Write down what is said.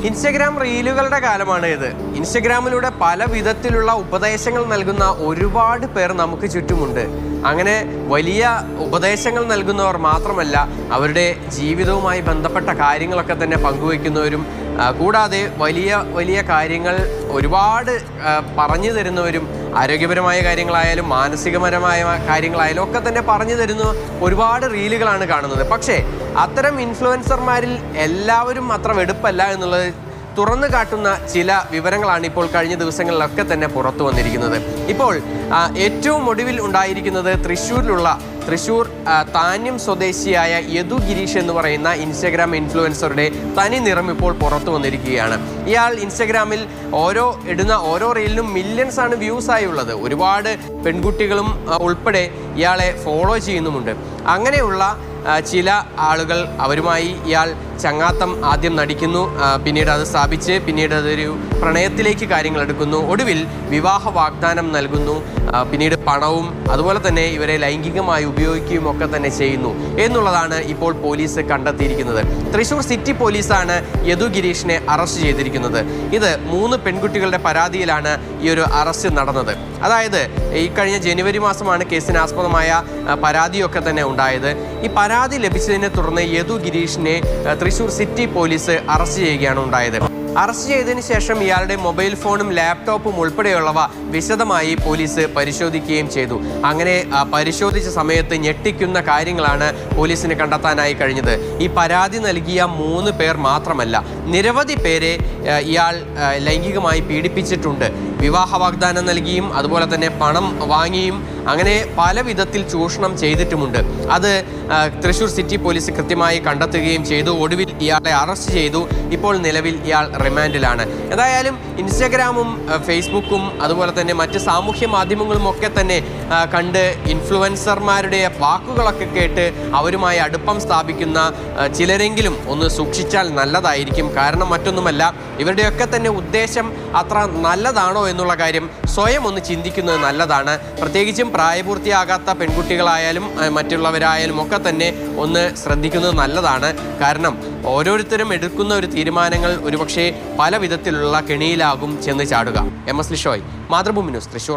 Instagram റീലുകളുടെ കാലമാണ് ഇത്. ഇൻസ്റ്റഗ്രാമിലൂടെ പല വിധത്തിലുള്ള ഉപദേശങ്ങൾ നൽകുന്ന ഒരുപാട് പേർ നമുക്ക് ചുറ്റുമുണ്ട്. അങ്ങനെ വലിയ ഉപദേശങ്ങൾ നൽകുന്നവർ മാത്രമല്ല, അവരുടെ ജീവിതവുമായി ബന്ധപ്പെട്ട കാര്യങ്ങളൊക്കെ തന്നെ പങ്കുവയ്ക്കുന്നവരും, കൂടാതെ വലിയ വലിയ കാര്യങ്ങൾ ഒരുപാട് പറഞ്ഞു തരുന്നവരും, ആരോഗ്യപരമായ കാര്യങ്ങളായാലും മാനസികപരമായ കാര്യങ്ങളായാലും ഒക്കെ തന്നെ പറഞ്ഞു തരുന്ന ഒരുപാട് റീലുകളാണ് കാണുന്നത്. പക്ഷേ അത്തരം ഇൻഫ്ലുവൻസർമാരിൽ എല്ലാവരും അത്ര വെടുപ്പല്ല എന്നുള്ളത് തുറന്നു കാട്ടുന്ന ചില വിവരങ്ങളാണ് ഇപ്പോൾ കഴിഞ്ഞ ദിവസങ്ങളിലൊക്കെ തന്നെ പുറത്തു വന്നിരിക്കുന്നത്. ഇപ്പോൾ ഏറ്റവും ഒടുവിൽ ഉണ്ടായിരിക്കുന്നത് തൃശ്ശൂർ താന്യം സ്വദേശിയായ യദു ഗിരീഷ് എന്ന് പറയുന്ന ഇൻസ്റ്റഗ്രാം ഇൻഫ്ലുവൻസറുടെ തനി നിറം ഇപ്പോൾ പുറത്തു വന്നിരിക്കുകയാണ്. ഇയാൾ ഇൻസ്റ്റഗ്രാമിൽ ഇടുന്ന ഓരോ റീലിനും മില്യൺസ് ആണ് വ്യൂസ് ആയി ഉള്ളത്. ഒരുപാട് പെൺകുട്ടികളും ഉൾപ്പെടെ ഇയാളെ ഫോളോ ചെയ്യുന്നുമുണ്ട്. അങ്ങനെയുള്ള ചില ആളുകൾ, അവരുമായി ഇയാൾ ചങ്ങാത്തം ആദ്യം നടിക്കുന്നു, പിന്നീട് അത് സ്ഥാപിച്ച് പിന്നീട് അതൊരു പ്രണയത്തിലേക്ക് കാര്യങ്ങൾ എടുക്കുന്നു, ഒടുവിൽ വിവാഹ വാഗ്ദാനം നൽകുന്നു, പിന്നീട് പണവും അതുപോലെ തന്നെ ഇവരെ ലൈംഗികമായി ഉപയോഗിക്കുകയും ഒക്കെ തന്നെ ചെയ്യുന്നു എന്നുള്ളതാണ് ഇപ്പോൾ പോലീസ് കണ്ടെത്തിയിരിക്കുന്നത്. തൃശ്ശൂർ സിറ്റി പോലീസാണ് യദു ഗിരീഷിനെ അറസ്റ്റ് ചെയ്തിരിക്കുന്നത്. ഇത് 3 പെൺകുട്ടികളുടെ പരാതിയിലാണ് ഈ ഒരു അറസ്റ്റ് നടന്നത്. അതായത് ഈ കഴിഞ്ഞ ജനുവരി മാസമാണ് കേസിനാസ്പദമായ പരാതിയൊക്കെ തന്നെ ഉണ്ടായത്. ഈ പരാതി ലഭിച്ചതിനെ തുടർന്ന് യദു ഗിരീഷിനെ തൃശ്ശൂർ സിറ്റി പോലീസ് അറസ്റ്റ് ചെയ്യുകയാണ് ഉണ്ടായത്. അറസ്റ്റ് ചെയ്തതിന് ശേഷം ഇയാളുടെ മൊബൈൽ ഫോണും ലാപ്ടോപ്പും ഉൾപ്പെടെയുള്ളവ വിശദമായി പോലീസ് പരിശോധിക്കുകയും ചെയ്തു. അങ്ങനെ പരിശോധിച്ച സമയത്ത് ഞെട്ടിക്കുന്ന കാര്യങ്ങളാണ് പോലീസിന് കണ്ടെത്താനായി കഴിഞ്ഞത്. ഈ പരാതി നൽകിയ 3 പേർ മാത്രമല്ല, നിരവധി പേരെ ഇയാൾ ലൈംഗികമായി പീഡിപ്പിച്ചിട്ടുണ്ട്. വിവാഹ വാഗ്ദാനം നൽകിയും അതുപോലെ തന്നെ പണം വാങ്ങിയും അങ്ങനെ പല വിധത്തിൽ ചൂഷണം ചെയ്തിട്ടുമുണ്ട്. അത് തൃശ്ശൂർ സിറ്റി പോലീസ് കൃത്യമായി കണ്ടെത്തുകയും ചെയ്തു. ഒടുവിൽ ഇയാളെ അറസ്റ്റ് ചെയ്തു. ഇപ്പോൾ നിലവിൽ ഇയാൾ റിമാൻഡിലാണ്. എന്തായാലും ഇൻസ്റ്റഗ്രാമും ഫേസ്ബുക്കും അതുപോലെ തന്നെ മറ്റ് സാമൂഹ്യ മാധ്യമങ്ങളും ഒക്കെ തന്നെ കണ്ട് ഇൻഫ്ലുവൻസർമാരുടെ വാക്കുകളൊക്കെ കേട്ട് അവരുമായി അടുപ്പം സ്ഥാപിക്കുന്ന ചിലരെങ്കിലും ഒന്ന് സൂക്ഷിച്ചാൽ നല്ലതായിരിക്കും. കാരണം മറ്റൊന്നുമല്ല, ഇവരുടെയൊക്കെ തന്നെ ഉദ്ദേശം അത്ര നല്ലതാണോ എന്നുള്ള കാര്യം സ്വയം ഒന്ന് ചിന്തിക്കുന്നത് നല്ലതാണ്. പ്രത്യേകിച്ചും പ്രായപൂർത്തിയാകാത്ത പെൺകുട്ടികളായാലും മറ്റുള്ളവരായാലും ഒക്കെ തന്നെ ഒന്ന് ശ്രദ്ധിക്കുന്നത് നല്ലതാണ്. കാരണം ഓരോരുത്തരും എടുക്കുന്ന ഒരു തീരുമാനങ്ങൾ ഒരുപക്ഷെ പല വിധത്തിലുള്ള കെണിയിലാകും ചെന്ന് ചാടുക. MS Lishoy, Mathrubhumi news, Thrissur.